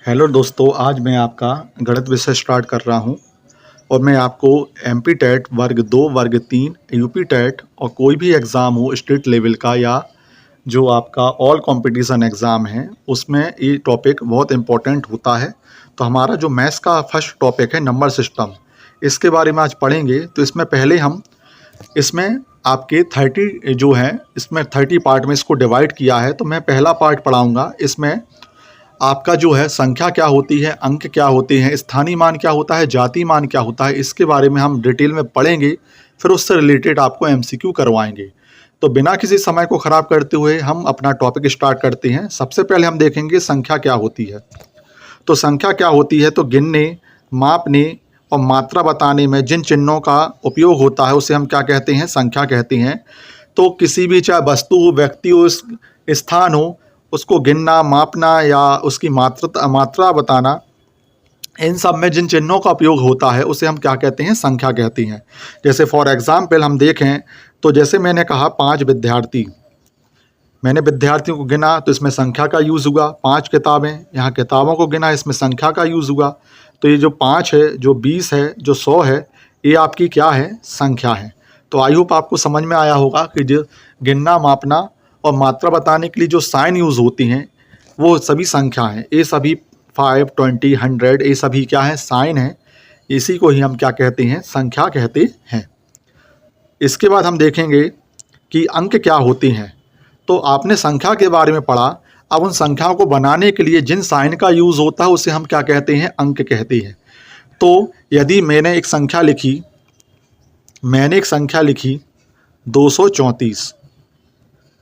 Hello दोस्तों, आज मैं आपका गणित विषय स्टार्ट कर रहा हूं और मैं आपको एमपी टेट वर्ग 2 वर्ग 3 यूपी टेट और कोई भी एग्ज़ाम हो स्टेट लेवल का या जो आपका ऑल कंपटीशन एग्ज़ाम है उसमें ये टॉपिक बहुत इम्पोर्टेंट होता है। तो हमारा जो मैथ्स का फर्स्ट टॉपिक है नंबर सिस्टम, इसके बारे में आज पढ़ेंगे। तो इसमें पहले हम इसमें आपके 30 जो हैं इसमें 30 पार्ट में इसको डिवाइड किया है। तो मैं पहला पार्ट पढ़ाऊँगा। इसमें आपका जो है संख्या क्या होती है, अंक क्या होते हैं, स्थानीय मान क्या होता है, जातीय मान क्या होता है, इसके बारे में हम डिटेल में पढ़ेंगे। फिर उससे रिलेटेड आपको एमसीक्यू करवाएंगे। तो बिना किसी समय को ख़राब करते हुए हम अपना टॉपिक स्टार्ट करते हैं। सबसे पहले हम देखेंगे संख्या क्या होती है। तो संख्या क्या होती है, तो गिनने, मापने और मात्रा बताने में जिन चिन्हों का उपयोग होता है उसे हम क्या कहते हैं, संख्या कहते हैं। तो किसी भी चाहे वस्तु हो, व्यक्ति हो, स्थान हो, उसको गिनना, मापना या उसकी मात्रा बताना, इन सब में जिन चिन्हों का उपयोग होता है उसे हम क्या कहते हैं, संख्या कहते हैं। जैसे फॉर एग्जाम्पल हम देखें तो जैसे मैंने कहा 5 विद्यार्थी, मैंने विद्यार्थियों को गिना तो इसमें संख्या का यूज़ हुआ। 5 किताबें, यहाँ किताबों को गिना, इसमें संख्या का यूज़ हुआ। तो ये जो 5 है, जो 20 है, जो 100 है, ये आपकी क्या है, संख्या है। तो आई होप आपको समझ में आया होगा कि जो गिनना, मापना और मात्रा बताने के लिए जो साइन यूज़ होती हैं वो सभी संख्या हैं। ये सभी 5, 20, 100 ये सभी क्या है, साइन है। इसी को ही हम क्या कहते हैं, संख्या कहते हैं। इसके बाद हम देखेंगे कि अंक क्या होते हैं। तो आपने संख्या के बारे में पढ़ा। अब उन संख्याओं को बनाने के लिए जिन साइन का यूज़ होता है उसे हम क्या कहते हैं, अंक कहते हैं। तो यदि मैंने एक संख्या लिखी 234,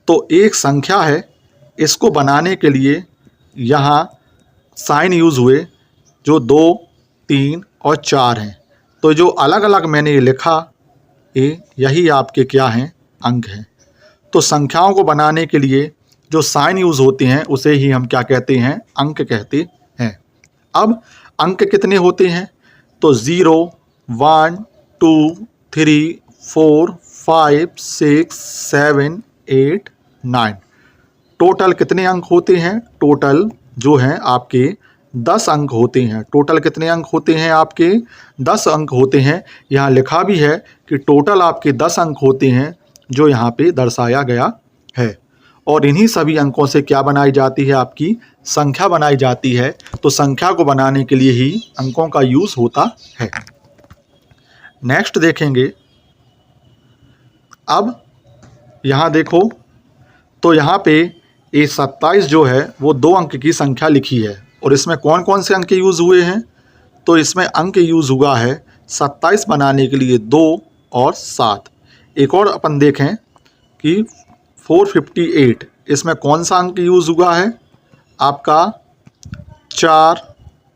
तो एक संख्या है, इसको बनाने के लिए यहाँ साइन यूज़ हुए जो 2, 3 और 4 हैं। तो जो अलग अलग मैंने ये लिखा, यही आपके क्या हैं, अंक हैं। तो संख्याओं को बनाने के लिए जो साइन यूज़ होते हैं उसे ही हम क्या कहते हैं, अंक कहते हैं। अब अंक कितने होते हैं, तो 0, 1, 2, 3, 4, 5, 6, 7, 8, 9। टोटल कितने अंक होते हैं, टोटल जो हैं आपके 10 अंक होते हैं। टोटल कितने अंक होते हैं आपके, 10 अंक होते हैं। यहाँ लिखा भी है कि टोटल आपके 10 अंक होते हैं, जो यहाँ पे दर्शाया गया है। और इन्हीं सभी अंकों से क्या बनाई जाती है, आपकी संख्या बनाई जाती है। तो संख्या को बनाने के लिए ही अंकों का यूज़ होता है। नेक्स्ट देखेंगे। अब यहाँ देखो, तो यहाँ पे ये 27 जो है वो 2 अंक की संख्या लिखी है। और इसमें कौन कौन से अंक यूज़ हुए हैं, तो इसमें अंक यूज़ हुआ है 27 बनाने के लिए 2 और 7। एक और अपन देखें कि 458, इसमें कौन सा अंक यूज़ हुआ है, आपका 4,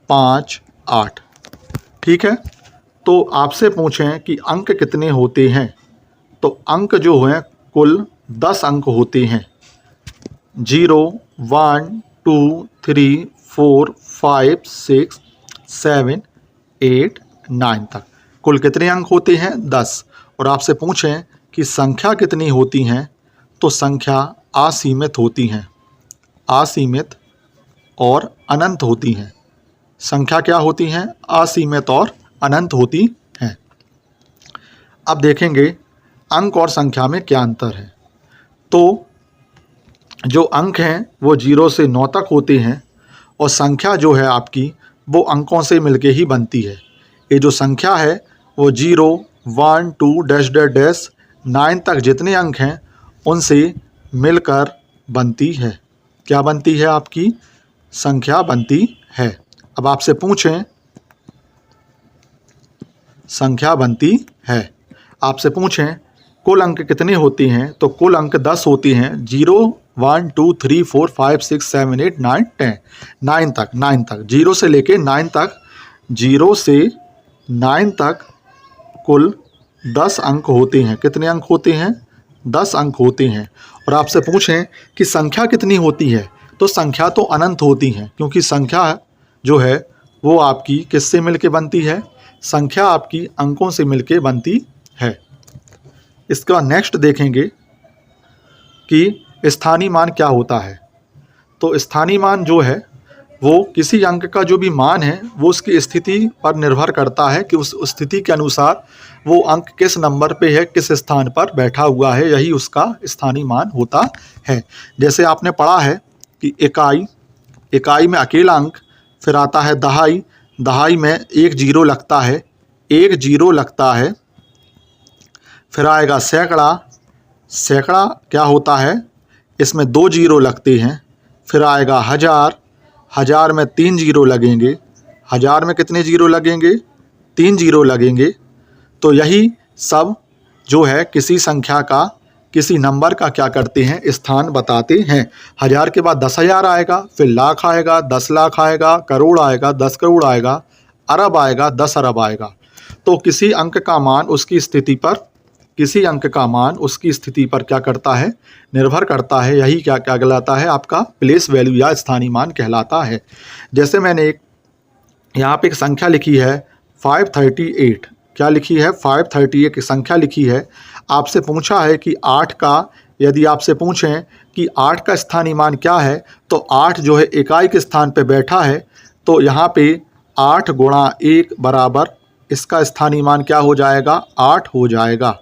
5, 8। ठीक है। तो आपसे पूछें कि अंक कितने होते हैं, तो अंक जो हैं कुल 10 अंक होते हैं। 0, 1, 2, 3, 4, 5, 6, 7, 8, 9 तक कुल कितने अंक होते हैं, 10। और आपसे पूछें कि संख्या कितनी होती हैं, तो संख्या असीमित होती हैं। असीमित और अनंत होती हैं। संख्या क्या होती हैं, असीमित और अनंत होती हैं। अब देखेंगे अंक और संख्या में क्या अंतर है। तो जो अंक हैं वो 0 से 9 तक होते हैं और संख्या जो है आपकी वो अंकों से मिलके ही बनती है। ये जो संख्या है वो 0, 1, 2 डैश डैश डैश 9 तक जितने अंक हैं उनसे मिलकर बनती है। क्या बनती है, आपकी संख्या बनती है। अब आपसे पूछें, संख्या बनती है। आपसे पूछें कुल अंक कितने होते हैं, तो कुल अंक 10 होते हैं। 0, 1, 2, 3, 4, 5, 6, 7, 8, 9, 10, 9 तक 0 से लेके 9 तक, 0 से 9 तक कुल 10 अंक होते हैं। कितने अंक होते हैं, 10 अंक होते हैं। और आपसे पूछें कि संख्या कितनी होती है, तो संख्या तो अनंत होती हैं, क्योंकि संख्या जो है वो आपकी किससे मिलके बनती है, संख्या आपकी अंकों से मिलके बनती है। इसका नेक्स्ट देखेंगे कि स्थानीय मान क्या होता है। तो स्थानीय मान जो है वो किसी अंक का जो भी मान है वो उसकी स्थिति पर निर्भर करता है कि उस स्थिति के अनुसार वो अंक किस नंबर पे है, किस स्थान पर बैठा हुआ है, यही उसका स्थानीय मान होता है। जैसे आपने पढ़ा है कि इकाई, इकाई में अकेला अंक, फिर आता है दहाई, दहाई में एक जीरो लगता है, एक जीरो लगता है, फिर आएगा सैकड़ा, सैकड़ा क्या होता है, इसमें दो जीरो लगते हैं, फिर आएगा हज़ार, हज़ार में तीन जीरो लगेंगे, हज़ार में कितने जीरो लगेंगे, तीन जीरो लगेंगे। तो यही सब जो है किसी संख्या का, किसी नंबर का क्या करते हैं, स्थान बताते हैं। हज़ार के बाद 10,000 आएगा, फिर लाख आएगा, 10 लाख आएगा, करोड़ आएगा, 10 करोड़ आएगा, अरब आएगा, 10 अरब आएगा। तो किसी अंक का मान उसकी स्थिति पर, किसी अंक का मान उसकी स्थिति पर क्या करता है, निर्भर करता है। यही क्या क्या कहलाता है, आपका प्लेस वैल्यू या स्थानीय मान कहलाता है। जैसे मैंने एक यहाँ पे एक संख्या लिखी है 538, क्या लिखी है, 538 की संख्या लिखी है। आपसे पूछा है कि 8 का, यदि आपसे पूछें कि 8 का स्थानीय मान क्या है, तो 8 जो है इकाई के स्थान पे बैठा है, तो यहाँ पे 8 गुणा 1 बराबर इसका स्थानीय मान क्या हो जाएगा, 8 हो जाएगा।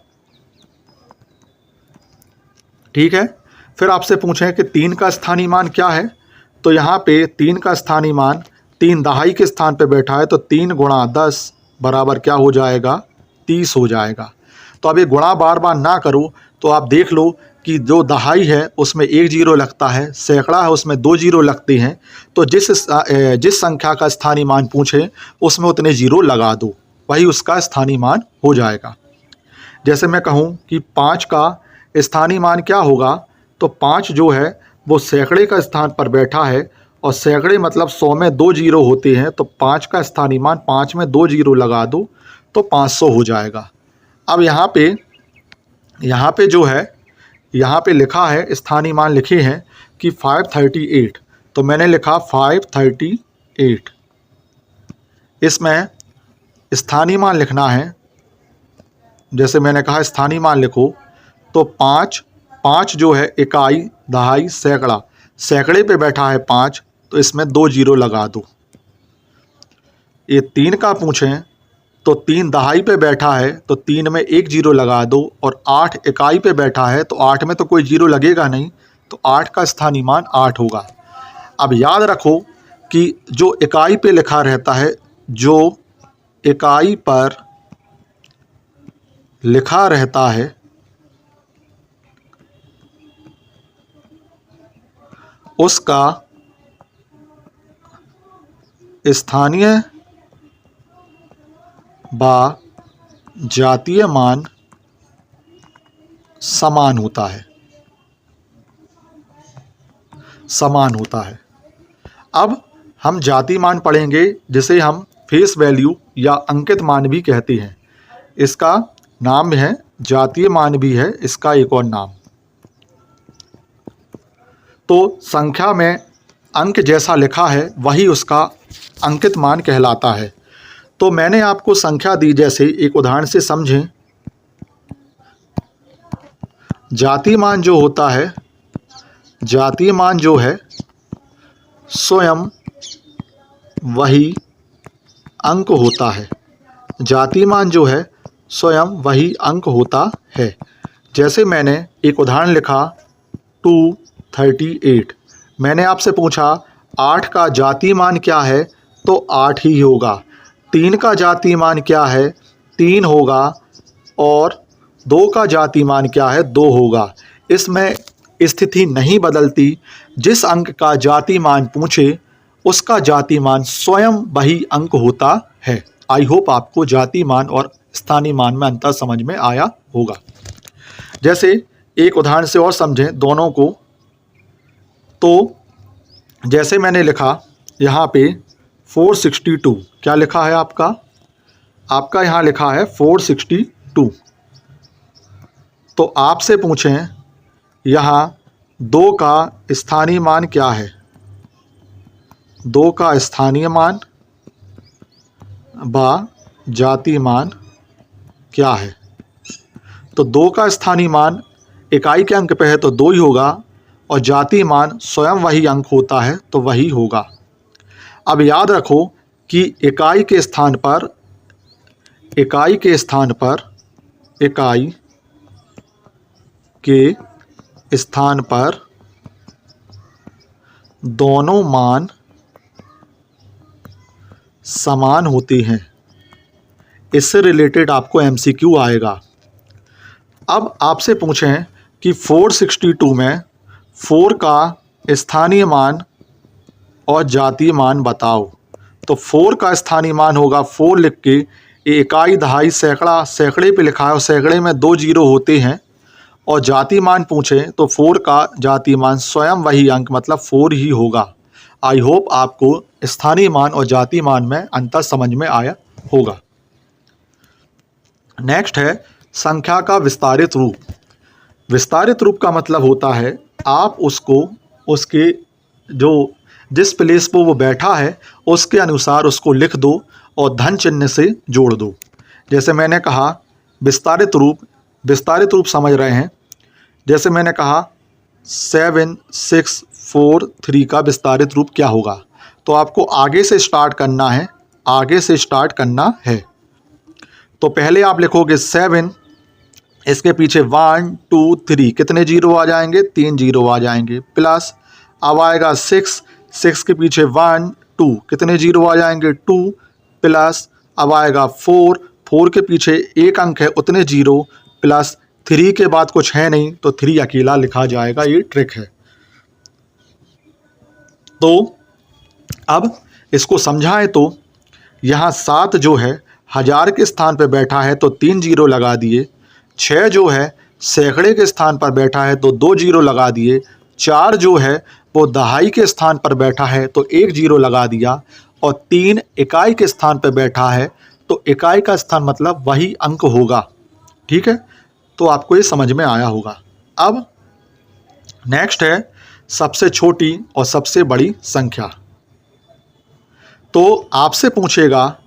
ठीक है। फिर आपसे पूछें कि 3 का स्थानीय मान क्या है, तो यहाँ पे 3 का स्थानीय मान, 3 दहाई के स्थान पे बैठा है, तो 3 गुणा 10 बराबर क्या हो जाएगा, 30 हो जाएगा। तो अब ये गुणा बार बार ना करो, तो आप देख लो कि जो दहाई है उसमें एक जीरो लगता है, सैकड़ा है उसमें दो जीरो लगते हैं। तो जिस संख्या का स्थानीय मान पूछे उसमें उतने जीरो लगा दो, वही उसका स्थानीय मान हो जाएगा। जैसे मैं कहूँ कि 5 का स्थानीय मान क्या होगा, तो 5 जो है वो सैकड़े का स्थान पर बैठा है, और सैकड़े मतलब 100 में दो जीरो होते हैं, तो 5 का स्थानीय मान, 5 में दो जीरो लगा दो तो 500 हो जाएगा। अब यहाँ पे जो है, यहाँ पे लिखा है, स्थानीय मान लिखे हैं कि 538, तो मैंने लिखा 538। इसमें स्थानीय मान लिखना है, जैसे मैंने कहा स्थानीय मान लिखो, तो 5 जो है इकाई, दहाई, सैकड़ा, सैकड़े पे बैठा है 5, तो इसमें दो जीरो लगा दो। ये 3 का पूछें तो 3 दहाई पे बैठा है, तो 3 में एक जीरो लगा दो, और 8 इकाई पे बैठा है, तो 8 में तो कोई जीरो लगेगा नहीं, तो 8 का स्थानीय मान 8 होगा। अब याद रखो कि जो इकाई पे लिखा रहता है, जो इकाई पर लिखा रहता है उसका स्थानीय व जातीय मान समान होता है, समान होता है। अब हम जातीय मान पढ़ेंगे, जिसे हम फेस वैल्यू या अंकित मान भी कहते हैं। इसका नाम है जातीय मान, भी है इसका एक और नाम। तो संख्या में अंक जैसा लिखा है वही उसका अंकित मान कहलाता है। तो मैंने आपको संख्या दी, जैसे एक उदाहरण से समझें। जातीय मान जो होता है, जातीय मान जो है स्वयं वही अंक होता है, जातीय मान जो है स्वयं वही अंक होता है। जैसे मैंने एक उदाहरण लिखा 238, मैंने आपसे पूछा 8 का जातीय मान क्या है, तो 8 ही होगा। 3 का जातीय मान क्या है, 3 होगा, और 2 का जातीय मान क्या है, 2 होगा। इसमें स्थिति नहीं बदलती, जिस अंक का जातीय मान पूछे उसका जातीय मान स्वयं वही अंक होता है। आई होप आपको जातीय मान और स्थानीय मान में अंतर समझ में आया होगा। जैसे एक उदाहरण से और समझें दोनों को। तो जैसे मैंने लिखा यहाँ पे 462, क्या लिखा है आपका यहाँ लिखा है 462। तो आपसे पूछें यहाँ 2 का स्थानीय मान क्या है, 2 का स्थानीय मान व जातीय मान क्या है। तो 2 का स्थानीय मान इकाई के अंक पे है तो 2 ही होगा, और जातीय मान स्वयं वही अंक होता है तो वही होगा। अब याद रखो कि इकाई के स्थान पर इकाई के स्थान पर दोनों मान समान होते हैं। इससे रिलेटेड आपको एमसीक्यू आएगा। अब आपसे पूछें कि 462 में 4 का स्थानीय मान और जातीय मान बताओ। तो 4 का स्थानीय मान होगा 4 लिख के, इकाई, दहाई, सैकड़ा, सैकड़े पे लिखा है और सैकड़े में 2 जीरो होते हैं। और जातीय मान पूछें तो 4 का जातीय मान स्वयं वही अंक मतलब 4 ही होगा। आई होप आपको स्थानीय मान और जातीय मान में अंतर समझ में आया होगा। नेक्स्ट है संख्या का विस्तारित रूप। विस्तारित रूप का मतलब होता है आप उसको उसके जो जिस प्लेस पर वो बैठा है उसके अनुसार उसको लिख दो और धन चिन्ह से जोड़ दो। जैसे मैंने कहा विस्तारित रूप समझ रहे हैं। जैसे मैंने कहा 7 6 4 3 का विस्तारित रूप क्या होगा, तो आपको आगे से स्टार्ट करना है। तो पहले आप लिखोगे 7, इसके पीछे 1 2 3 कितने जीरो आ जाएंगे, 3 जीरो आ जाएंगे। प्लस अब आएगा 6 के पीछे 1 2 कितने जीरो आ जाएंगे, 2। प्लस अब आएगा 4 के पीछे एक अंक है उतने जीरो। प्लस 3 के बाद कुछ है नहीं तो 3 अकेला लिखा जाएगा। ये ट्रिक है। तो अब इसको समझाएं तो यहाँ 7 जो है हजार के स्थान पर बैठा है तो 3 जीरो लगा दिए। 6 जो है सैकड़े के स्थान पर बैठा है तो 2 जीरो लगा दिए। 4 जो है वो दहाई के स्थान पर बैठा है तो 1 जीरो लगा दिया। और 3 इकाई के स्थान पर बैठा है तो इकाई का स्थान मतलब वही अंक होगा। ठीक है, तो आपको ये समझ में आया होगा। अब नेक्स्ट है सबसे छोटी और सबसे बड़ी संख्या। तो आपसे पूछेगा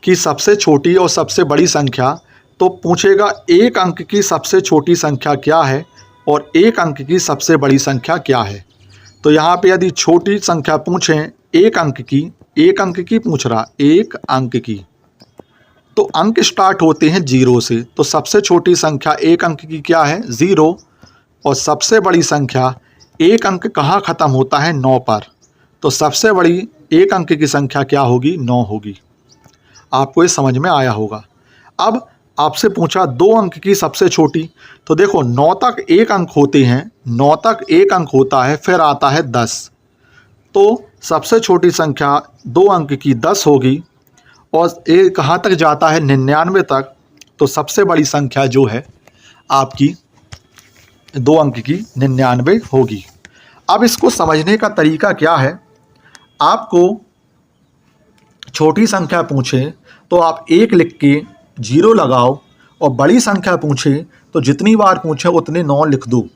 कि सबसे छोटी और सबसे बड़ी संख्या, तो पूछेगा एक अंक की सबसे छोटी संख्या क्या है और एक अंक की सबसे बड़ी संख्या क्या है। तो यहाँ पे यदि छोटी संख्या पूछें एक अंक की पूछ रहा, एक अंक की, तो अंक स्टार्ट होते हैं 0 से। तो सबसे छोटी संख्या एक अंक की क्या है, 0। और सबसे बड़ी संख्या एक अंक कहाँ ख़त्म होता है, 9 पर। तो सबसे बड़ी एक अंक की संख्या क्या होगी, 9 होगी। आपको ये समझ में आया होगा। अब आपसे पूछा 2 अंक की सबसे छोटी, तो देखो 9 तक एक अंक होते हैं, 9 तक एक अंक होता है, फिर आता है 10। तो सबसे छोटी संख्या 2 अंक की 10 होगी। और ये कहाँ तक जाता है, 99 तक। तो सबसे बड़ी संख्या जो है आपकी 2 अंक की 99 होगी। अब इसको समझने का तरीका क्या है, आपको छोटी संख्या पूछे तो आप 1 लिख के 0 लगाओ, और बड़ी संख्या पूछे तो जितनी बार पूछे उतने 9 लिख दो।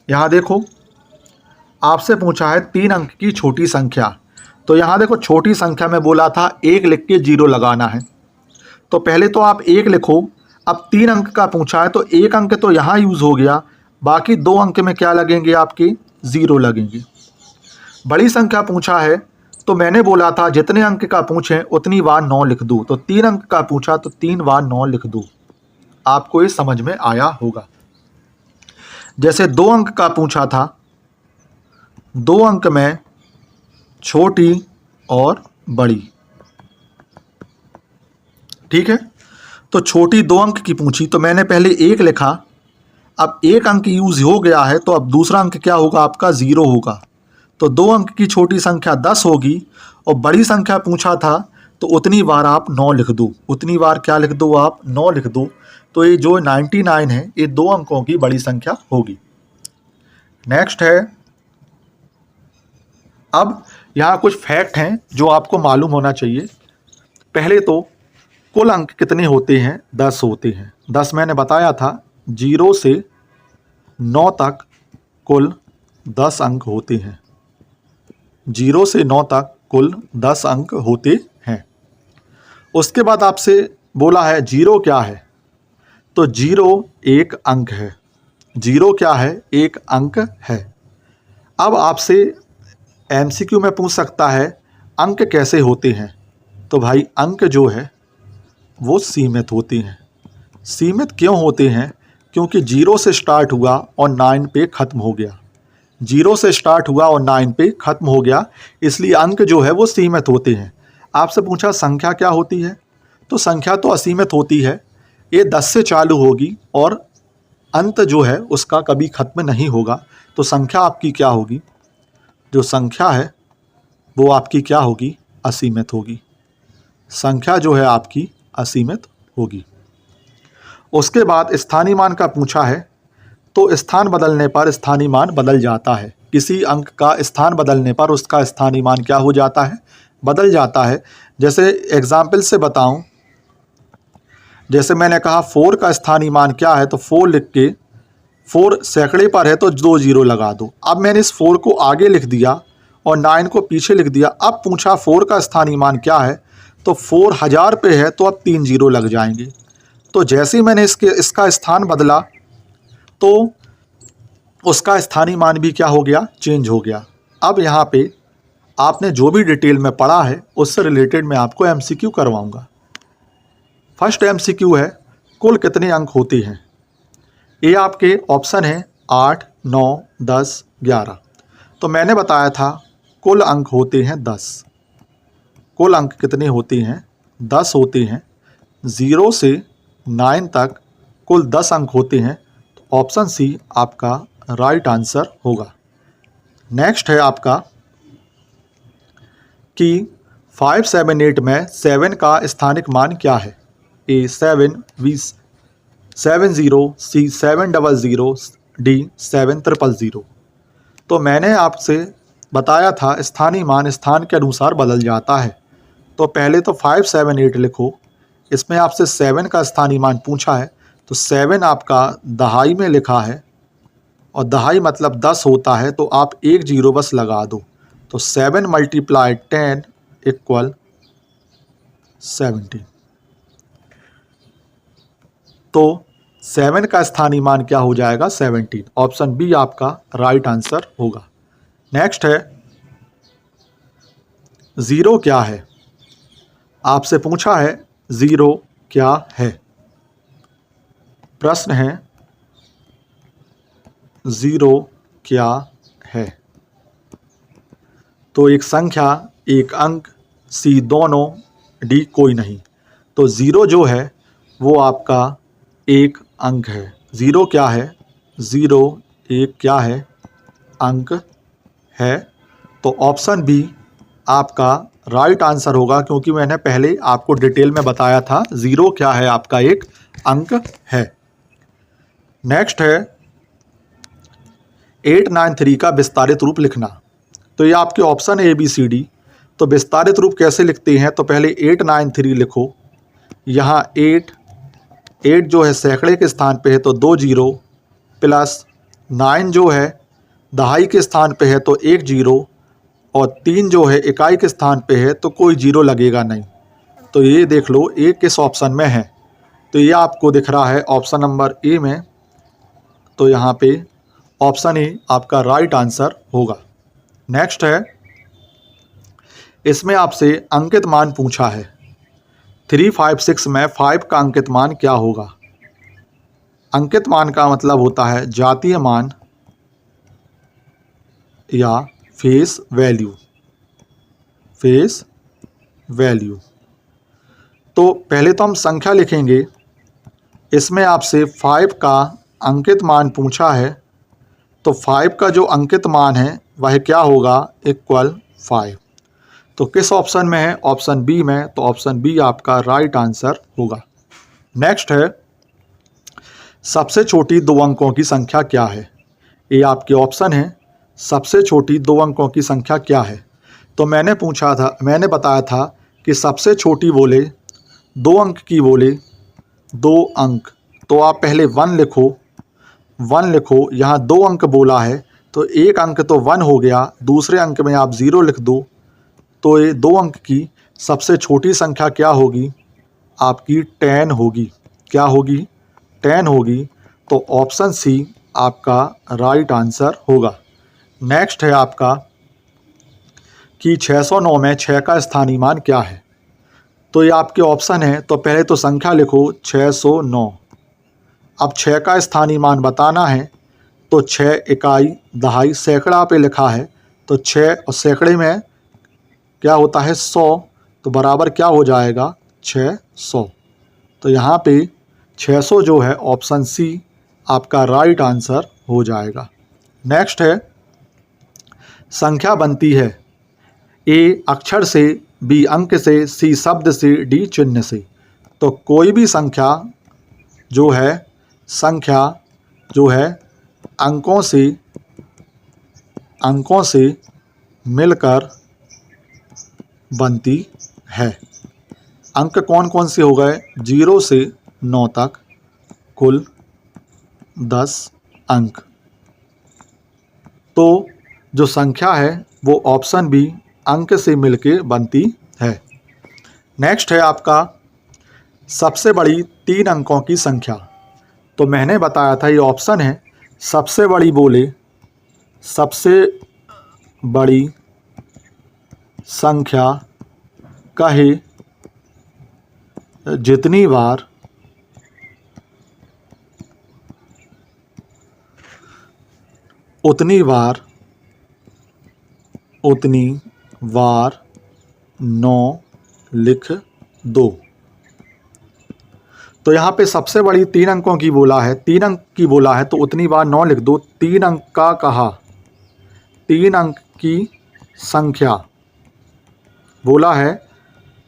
यहाँ देखो आपसे पूछा है 3 अंक की छोटी संख्या, तो यहाँ देखो छोटी संख्या में बोला था 1 लिख के 0 लगाना है। तो पहले तो आप 1 लिखो। अब 3 अंक का पूछा है तो 1 अंक तो यहाँ यूज़ हो गया, बाकी 2 अंक में क्या लगेंगे, आपके 0 लगेंगे। बड़ी संख्या पूछा है तो मैंने बोला था जितने अंक का पूछें उतनी बार 9 लिख दूँ। तो 3 अंक का पूछा तो 3 बार 9 लिख दूँ। आपको ये समझ में आया होगा। जैसे 2 अंक का पूछा था, 2 अंक में छोटी और बड़ी। ठीक है, तो छोटी 2 अंक की पूछी तो मैंने पहले 1 लिखा। अब 1 अंक यूज हो गया है तो अब दूसरा अंक क्या होगा, आपका 0 होगा। तो 2 अंक की छोटी संख्या 10 होगी। और बड़ी संख्या पूछा था तो उतनी बार आप 9 लिख दो। उतनी बार क्या लिख दो, आप 9 लिख दो। तो ये जो 99 है ये 2 अंकों की बड़ी संख्या होगी। नेक्स्ट है, अब यहाँ कुछ फैक्ट हैं जो आपको मालूम होना चाहिए। पहले तो कुल अंक कितने होते हैं, 10 होते हैं। 10 मैंने बताया था 0 से 9 तक कुल 10 अंक होते हैं। 0 से 9 तक कुल 10 अंक होते हैं। उसके बाद आपसे बोला है 0 क्या है, तो 0 एक अंक है। 0 क्या है, एक अंक है। अब आपसे एमसीक्यू में पूछ सकता है अंक कैसे होते हैं? तो भाई अंक जो है वो सीमित होते हैं। सीमित क्यों होते हैं? क्योंकि 0 से स्टार्ट हुआ और 9 पे ख़त्म हो गया। 0 से स्टार्ट हुआ और 9 पे ख़त्म हो गया, इसलिए अंक जो है वो सीमित होते हैं। आपसे पूछा संख्या क्या होती है? तो संख्या तो असीमित होती है। ये 10 से चालू होगी और अंत जो है उसका कभी ख़त्म नहीं होगा। तो संख्या आपकी क्या होगी? जो संख्या है वो आपकी क्या होगी? असीमित होगी। संख्या जो है आपकी असीमित होगी। उसके बाद स्थानीय मान का पूछा है, तो स्थान बदलने पर स्थानीय मान बदल जाता है। किसी अंक का स्थान बदलने पर उसका स्थानीय मान क्या हो जाता है? बदल जाता है। जैसे एग्जाम्पल से बताऊं, जैसे मैंने कहा 4 का स्थानीय मान क्या है, तो 4 लिख के 4 सैकड़े पर है तो 2 जीरो लगा दो। अब मैंने इस 4 को आगे लिख दिया और 9 को पीछे लिख दिया। अब पूछा 4 का स्थानीय मान क्या है, तो 4 1000 पे है तो अब 3 जीरो लग जाएंगे। तो जैसे ही मैंने इसका स्थान बदला तो उसका स्थानीय मान भी क्या हो गया? चेंज हो गया। अब यहाँ पे आपने जो भी डिटेल में पढ़ा है उससे रिलेटेड मैं आपको एमसीक्यू करवाऊंगा। फर्स्ट एमसीक्यू है, कुल कितने अंक होते हैं? ये आपके ऑप्शन है 8, 9, 10, 11। तो मैंने बताया था कुल अंक होते हैं 10। कुल अंक कितने होते हैं? 10 होते हैं। 0 से 9 तक कुल 10 अंक होते हैं। तो ऑप्शन सी आपका राइट आंसर होगा। नेक्स्ट है आपका कि 578 में 7 का स्थानिक मान क्या है? ए 7, बी 70, सी 700, डी 7000। तो मैंने आपसे बताया था स्थानीय मान स्थान के अनुसार बदल जाता है। तो पहले तो 578 लिखो, इसमें आपसे 7 का स्थानीय मान पूछा है, तो 7 आपका दहाई में लिखा है और दहाई मतलब 10 होता है, तो आप एक जीरो बस लगा दो। तो 7 × 10 = 70। तो 7 का स्थानीय मान क्या हो जाएगा? 17। ऑप्शन बी आपका राइट आंसर होगा। नेक्स्ट है 0 क्या है? आपसे पूछा है 0 क्या है। प्रश्न है 0 क्या है? तो एक संख्या, एक अंक, सी दोनों, डी कोई नहीं। तो 0 जो है वो आपका एक अंक है। 0 क्या है? 0 एक क्या है? अंक है। तो ऑप्शन बी आपका राइट आंसर होगा, क्योंकि मैंने पहले आपको डिटेल में बताया था 0 क्या है? आपका एक अंक है। नेक्स्ट है 893 का विस्तारित रूप लिखना। तो ये आपके ऑप्शन है ABCD। तो विस्तारित रूप कैसे लिखते हैं? तो पहले 893 लिखो, यहाँ 8 जो है सैकड़े के स्थान पे है तो 2 जीरो, प्लस 9 जो है दहाई के स्थान पे है तो 1 जीरो, और 3 जो है इकाई के स्थान पे है तो कोई जीरो लगेगा नहीं। तो ये देख लो ए किस ऑप्शन में है। तो ये आपको दिख रहा है ऑप्शन नंबर ए में। तो यहाँ पे ऑप्शन ए आपका राइट आंसर होगा। नेक्स्ट है, इसमें आपसे अंकित मान पूछा है। 356 में 5 का अंकित मान क्या होगा? अंकित मान का मतलब होता है जातीय मान या फेस वैल्यू। Face value. तो पहले तो हम संख्या लिखेंगे। इसमें आपसे 5 का अंकित मान पूछा है, तो 5 का जो अंकित मान है वह क्या होगा? =5। तो किस ऑप्शन में है? ऑप्शन बी में। तो ऑप्शन बी आपका राइट आंसर होगा। नेक्स्ट है, सबसे छोटी 2 अंकों की संख्या क्या है? ये आपके ऑप्शन है। सबसे छोटी 2 अंकों की संख्या क्या है? तो मैंने बताया था कि सबसे छोटी बोले 2 अंक की बोले 2 अंक, तो आप पहले 1 लिखो। 1 लिखो, यहाँ 2 अंक बोला है तो एक अंक तो 1 हो गया, दूसरे अंक में आप 0 लिख दो। तो ये 2 अंक की सबसे छोटी संख्या क्या होगी? आपकी 10 होगी। क्या होगी? 10 होगी। तो ऑप्शन सी आपका राइट आंसर होगा। नेक्स्ट है आपका कि 609 में 6 का स्थानीय मान क्या है। तो ये आपके ऑप्शन है, तो पहले तो संख्या लिखो 609। अब 6 का स्थानीय मान बताना है, तो 6 इकाई दहाई सैकड़ा पे लिखा है, तो 6 और सैकड़े में क्या होता है 100, तो बराबर क्या हो जाएगा 600। तो यहाँ पे 600 जो है ऑप्शन सी आपका राइट आंसर हो जाएगा। नेक्स्ट है, संख्या बनती है ए अक्षर से, बी अंक से, सी शब्द से, डी चिन्ह से। तो कोई भी संख्या जो है अंकों से मिलकर बनती है। अंक कौन कौन से हो गए, 0 से 9 तक कुल 10 अंक। तो जो संख्या है वो ऑप्शन बी अंक से मिलके बनती है। नेक्स्ट है आपका सबसे बड़ी 3 अंकों की संख्या। तो मैंने बताया था ये ऑप्शन है, सबसे बड़ी बोले सबसे बड़ी संख्या कहे जितनी बार उतनी बार 9 लिख दो। तो यहाँ पे सबसे बड़ी 3 अंकों की बोला है, 3 अंक की बोला है, तो उतनी बार 9 लिख दो। 3 अंक का कहा, 3 अंक की संख्या बोला है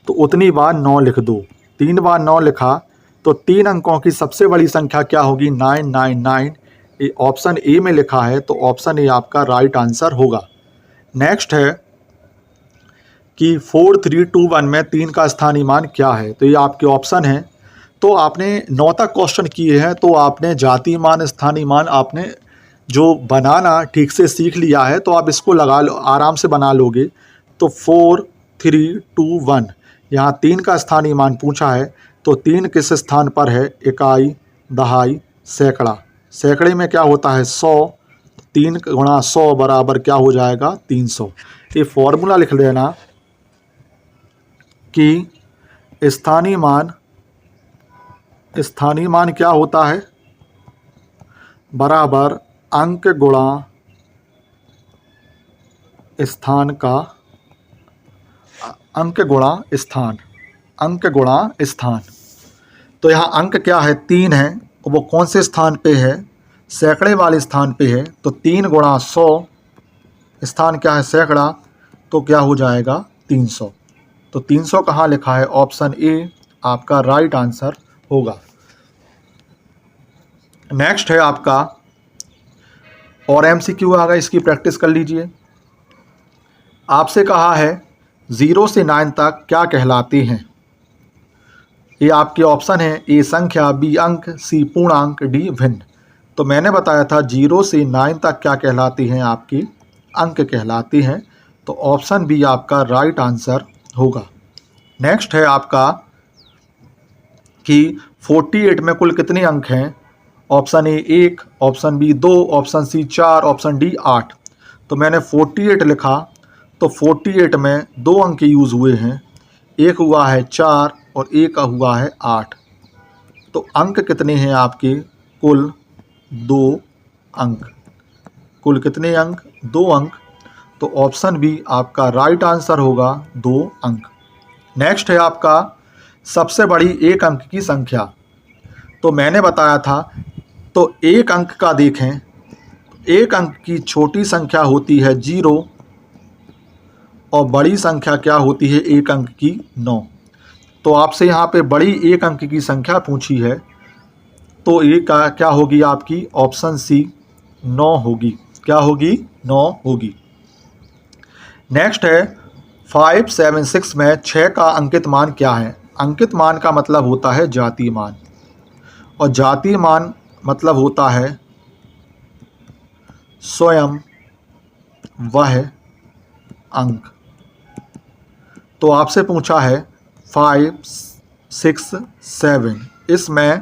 तो उतनी बार 9 लिख दो। 3 बार 9 लिखा तो 3 अंकों की सबसे बड़ी संख्या क्या होगी 999। ये ऑप्शन ए में लिखा है, तो ऑप्शन ए आपका राइट आंसर होगा। नेक्स्ट है कि 4321 में 3 का स्थानीय मान क्या है। तो ये आपके ऑप्शन है। तो आपने 9 तक क्वेश्चन किए हैं, तो आपने जातीय मान स्थानीय मान आपने जो बनाना ठीक से सीख लिया है, तो आप इसको लगा लो, आराम से बना लोगे। तो 4321 यहाँ 3 का स्थानीय मान पूछा है, तो 3 किस स्थान पर है, इकाई दहाई सैकड़ा। सैकड़े में क्या होता है 100, 3 गुणा 100 बराबर क्या हो जाएगा 300। ये फॉर्मूला लिख लेना कि स्थानीय मान क्या होता है, बराबर अंक गुणा स्थान का अंक गुणा स्थान। तो यहाँ अंक क्या है 3 है, वो कौन से स्थान पे है, सैकड़े वाले स्थान पे है। तो 3 गुणा 100, स्थान क्या है सैकड़ा, तो क्या हो जाएगा 300। तो 300 कहाँ लिखा है, ऑप्शन ए आपका राइट आंसर होगा। नेक्स्ट है आपका और एमसीक्यू आ गया, इसकी प्रैक्टिस कर लीजिए। आपसे कहा है 0 से 9 तक क्या कहलाते हैं। ये आपके ऑप्शन है, ए संख्या, बी अंक, सी पूर्णांक, डी भिन्न। तो मैंने बताया था 0 से 9 तक क्या कहलाते हैं, आपके अंक कहलाते हैं। तो ऑप्शन बी आपका राइट आंसर होगा। नेक्स्ट है आपका कि 48 में कुल कितने अंक हैं। Option A 1, option B 2, option C 4, option D 8। तो मैंने 48 लिखा, तो 48 में 2 अंक यूज़ हुए हैं, एक हुआ है 4 और एक हुआ है 8। तो अंक कितने हैं आपके, कुल 2 अंक। कुल कितने अंक, 2 अंक। तो ऑप्शन बी आपका राइट आंसर होगा, 2 अंक। नेक्स्ट है आपका सबसे बड़ी 1 अंक की संख्या। तो मैंने बताया था, तो 1 अंक का देखें, 1 अंक की छोटी संख्या होती है 0 और बड़ी संख्या क्या होती है 1 अंक की 9। तो आपसे यहाँ पे बड़ी 1 अंक की संख्या पूछी है, तो ये क्या होगी आपकी, ऑप्शन सी 9 होगी। क्या होगी, 9 होगी। नेक्स्ट है 576 में 6 का अंकित मान क्या है। अंकित मान का मतलब होता है जातीय मान, और जातीय मान मतलब होता है स्वयं वह अंक। तो आपसे पूछा है 567, इसमें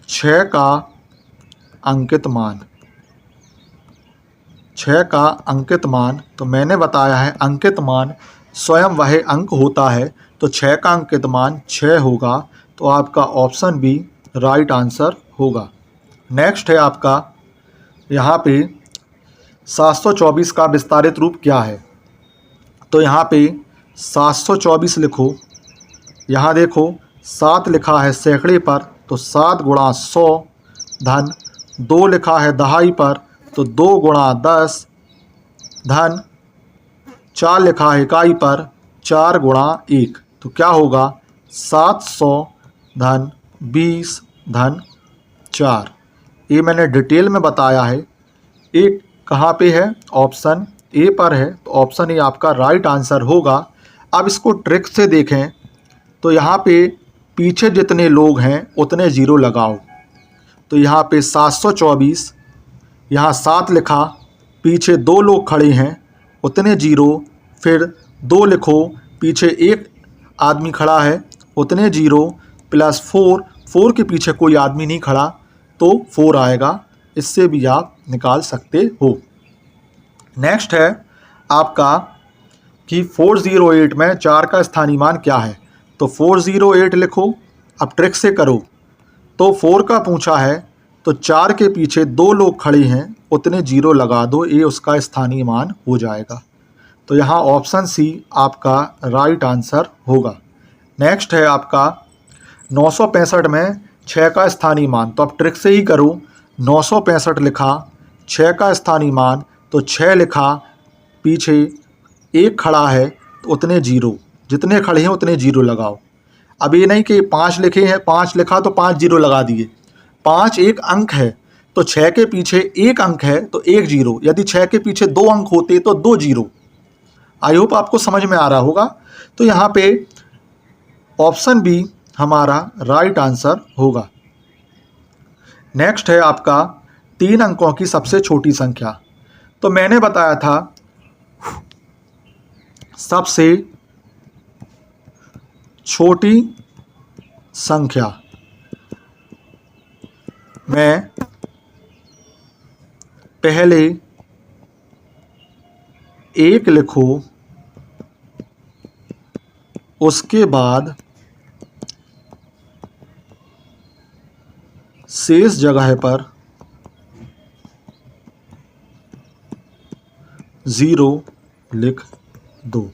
6 का अंकित मान 6 का अंकित मान, तो मैंने बताया है अंकित मान स्वयं वह अंक होता है, तो 6 का अंकित मान 6 होगा, तो आपका ऑप्शन बी राइट आंसर होगा। नेक्स्ट है आपका यहाँ पे 724 का विस्तारित रूप क्या है। तो यहाँ पे 724 लिखो, यहाँ देखो 7 लिखा है सैकड़े पर, तो 7 गुणा 100 धन 2 लिखा है दहाई पर, तो 2 गुणा 10 धन 4 लिखा है इकाई पर, 4 गुणा 1, तो क्या होगा 700 धन 20 धन 4। ये मैंने डिटेल में बताया है। ए कहाँ पे है, ऑप्शन ए पर है, तो ऑप्शन ए आपका राइट आंसर होगा। अब इसको ट्रिक से देखें, तो यहाँ पे पीछे जितने लोग हैं उतने जीरो लगाओ। तो यहाँ पे 724, यहाँ 7 लिखा, पीछे 2 लोग खड़े हैं उतने जीरो, फिर 2 लिखो, पीछे 1 आदमी खड़ा है उतने जीरो, प्लस 4 के पीछे कोई आदमी नहीं खड़ा तो 4 आएगा। इससे भी आप निकाल सकते हो। नेक्स्ट है आपका कि 408 में 4 का स्थानीय मान क्या है। तो 408 लिखो, अब ट्रिक से करो। तो 4 का पूछा है, तो 4 के पीछे 2 लोग खड़े हैं उतने जीरो लगा दो, ये उसका स्थानीय मान हो जाएगा। तो यहाँ ऑप्शन सी आपका राइट आंसर होगा। नेक्स्ट है आपका 965 में 6 का स्थानीय मान। तो आप ट्रिक से ही करो, 965 लिखा, 6 का स्थानीय मान, तो 6 लिखा, पीछे 1 खड़ा है तो उतने जीरो, जितने खड़े हैं उतने जीरो लगाओ। अब ये नहीं कि 5 लिखे हैं, 5 लिखा तो 5 जीरो लगा दिए। 5 एक अंक है, तो 6 के पीछे 1 अंक है तो 1 जीरो, यदि 6 के पीछे 2 अंक होते तो 2 जीरो। आई होप आपको समझ में आ रहा होगा। तो यहाँ पे ऑप्शन बी हमारा राइट आंसर होगा। नेक्स्ट है आपका 3 अंकों की सबसे छोटी संख्या। तो मैंने बताया था सबसे छोटी संख्या में पहले 1 लिखो, उसके बाद शेष जगह पर 0 लिख दो।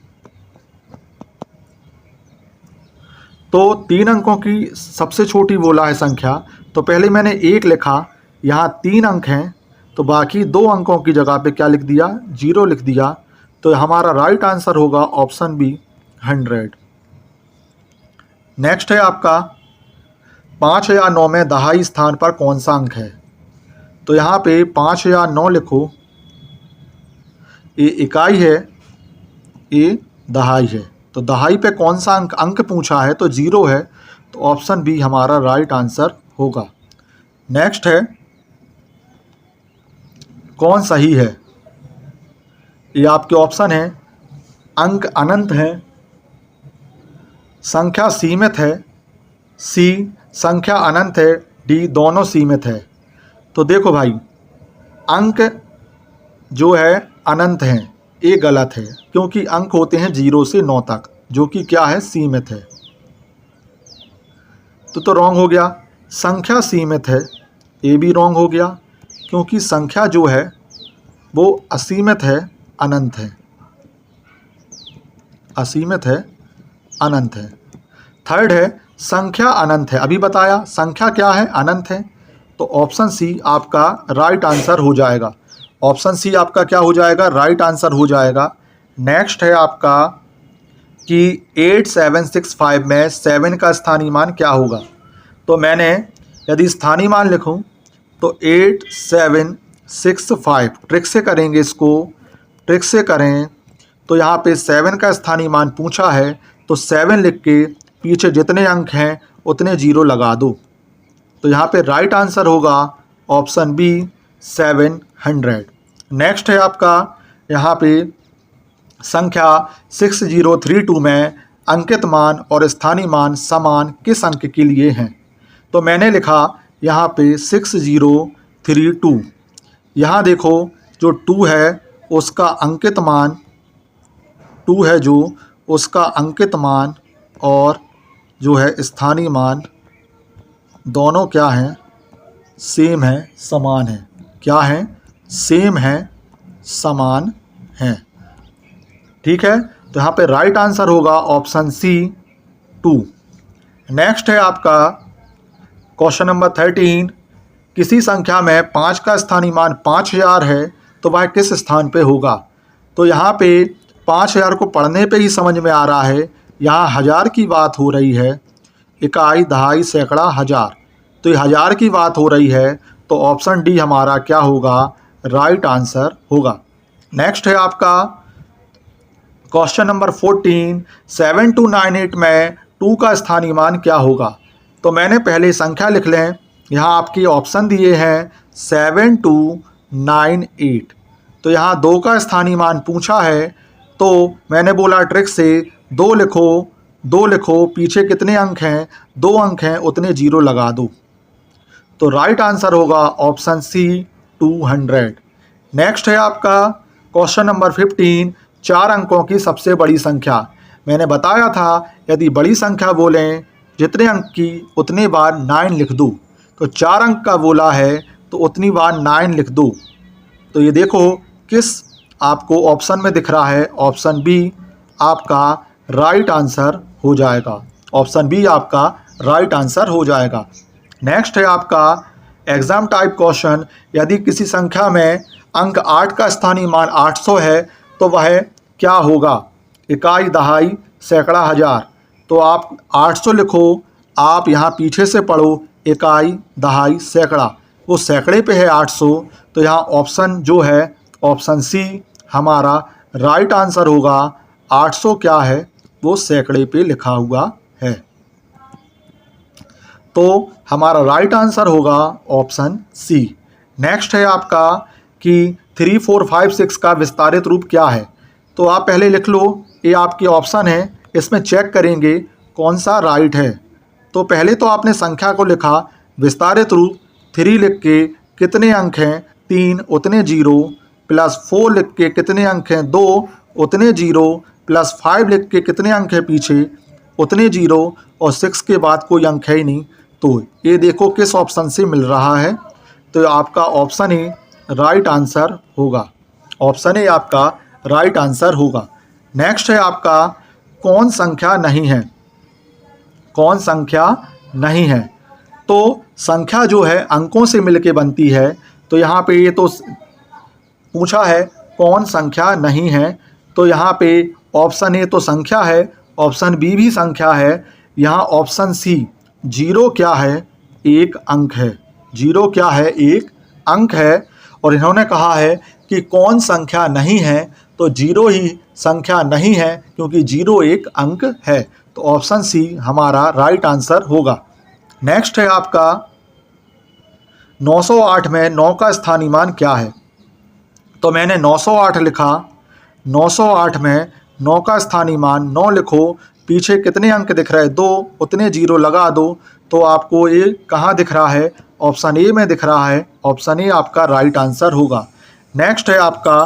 तो 3 अंकों की सबसे छोटी बोला है संख्या, तो पहले मैंने 1 लिखा, यहाँ 3 अंक हैं तो बाकी 2 अंकों की जगह पे क्या लिख दिया, 0 लिख दिया। तो हमारा राइट आंसर होगा ऑप्शन बी 100। नेक्स्ट है आपका 5 या 9 में दहाई स्थान पर कौन सा अंक है। तो यहाँ पे 5 या 9 लिखो, ये इकाई है, ये दहाई है, तो दहाई पे कौन सा अंक पूछा है, तो 0 है, तो ऑप्शन बी हमारा राइट आंसर होगा। नेक्स्ट है कौन सही है। ये आपके ऑप्शन है, अंक अनंत है, संख्या सीमित है, सी संख्या अनंत है, डी दोनों सीमित है। तो देखो भाई, अंक जो है अनंत हैं, ये गलत है, क्योंकि अंक होते हैं 0 से 9 तक, जो कि क्या है, सीमित है। तो रॉन्ग हो गया। संख्या सीमित है, ये भी रॉन्ग हो गया, क्योंकि संख्या जो है वो असीमित है, अनंत है, असीमित है, अनंत है। थर्ड है संख्या अनंत है, अभी बताया संख्या क्या है, अनंत है, तो ऑप्शन सी आपका राइट आंसर हो जाएगा। ऑप्शन सी आपका क्या हो जाएगा, राइट आंसर हो जाएगा। नेक्स्ट है आपका कि 8765 में 7 का स्थानीय मान क्या होगा। तो मैंने यदि स्थानीय मान लिखूं तो 8765, ट्रिक से करेंगे इसको, ट्रिक से करें तो यहाँ पे 7 का स्थानीय मान पूछा है, तो 7 लिख के पीछे जितने अंक हैं उतने 0 लगा दो। तो यहाँ पे राइट आंसर होगा ऑप्शन बी 700। नेक्स्ट है आपका यहाँ पे संख्या 6032 में अंकित मान और स्थानीय मान समान किस अंक के लिए हैं। तो मैंने लिखा यहाँ पे 6032, यहाँ देखो जो 2 है उसका अंकित मान 2 है जो उसका अंकित मान और जो है स्थानीय मान दोनों क्या हैं, सेम है, समान है। क्या है? सेम है, समान है। ठीक है, तो यहाँ पे राइट आंसर होगा ऑप्शन सी 2। नेक्स्ट है आपका क्वेश्चन नंबर 13। किसी संख्या में 5 का स्थानीय मान 5000 है तो वह किस स्थान पे होगा? तो यहाँ पे 5000 को पढ़ने पे ही समझ में आ रहा है, यहाँ हज़ार की बात हो रही है, इकाई, दहाई, सैकड़ा, हज़ार। तो ये हज़ार की बात हो रही है, तो ऑप्शन डी हमारा क्या होगा? राइट आंसर होगा। नेक्स्ट है आपका क्वेश्चन नंबर 14। 7298 में 2 का स्थानीय मान क्या होगा? तो मैंने पहले संख्या लिख लें, यहाँ आपके ऑप्शन दिए हैं 7298। तो यहाँ 2 का स्थानीय मान पूछा है, तो मैंने बोला ट्रिक से 2 लिखो, 2 लिखो, पीछे कितने अंक हैं? 2 अंक हैं, उतने जीरो लगा दो। तो राइट आंसर होगा ऑप्शन सी 200। नेक्स्ट है आपका क्वेश्चन नंबर 15। 4 अंकों की सबसे बड़ी संख्या। मैंने बताया था यदि बड़ी संख्या बोलें जितने अंक की उतने बार 9 लिख दो। तो 4 अंक का बोला है तो उतनी बार 9 लिख दो। तो ये देखो किस आपको ऑप्शन में दिख रहा है, ऑप्शन बी आपका राइट आंसर हो जाएगा। ऑप्शन बी आपका राइट आंसर हो जाएगा। नेक्स्ट है आपका एग्जाम टाइप क्वेश्चन। यदि किसी संख्या में अंक 8 का स्थानीय मान 800 है तो वह क्या होगा? इकाई, दहाई, सैकड़ा, हज़ार। तो आप 800 लिखो, आप यहाँ पीछे से पढ़ो, इकाई, दहाई, सैकड़ा। वो सैकड़े पे है 800, तो यहाँ ऑप्शन जो है ऑप्शन सी हमारा राइट आंसर होगा। 800 क्या है? वो सैकड़े पे लिखा हुआ है। तो हमारा राइट आंसर होगा ऑप्शन सी। नेक्स्ट है आपका कि 3, 4, 5, 6 का विस्तारित रूप क्या है? तो आप पहले लिख लो, ये आपके ऑप्शन है, इसमें चेक करेंगे कौन सा राइट है। तो पहले तो आपने संख्या को लिखा, विस्तारित रूप 3 लिख के कितने अंक हैं? 3, उतने जीरो, प्लस 4 लिख के कितने अंक हैं? 2, उतने जीरो, प्लस 5 लिख के कितने अंक हैं पीछे? उतने जीरो, और 6 के बाद कोई अंक है ही नहीं। तो ये देखो किस ऑप्शन से मिल रहा है, तो आपका ऑप्शन ए राइट आंसर होगा। ऑप्शन ए आपका राइट आंसर होगा। नेक्स्ट है आपका कौन संख्या नहीं है? कौन संख्या नहीं है? तो संख्या जो है अंकों से मिलके बनती है, तो यहाँ पे ये तो पूछा है कौन संख्या नहीं है, तो यहाँ पे ऑप्शन ए तो संख्या है, ऑप्शन बी भी संख्या है, यहाँ ऑप्शन सी जीरो क्या है? एक अंक है। जीरो क्या है? एक अंक है। और इन्होंने कहा है कि कौन संख्या नहीं है, तो जीरो ही संख्या नहीं है, क्योंकि जीरो एक अंक है। तो ऑप्शन सी हमारा राइट आंसर होगा। नेक्स्ट है आपका 908 में 9 का स्थानीय मान क्या है? तो मैंने 908 लिखा, 908 में 9 का स्थानीय मान 9 लिखो, पीछे कितने अंक दिख रहे हैं? 2, उतने जीरो लगा दो। तो आपको ये कहाँ दिख रहा है? ऑप्शन ए में दिख रहा है। ऑप्शन ए आपका राइट आंसर होगा। नेक्स्ट है आपका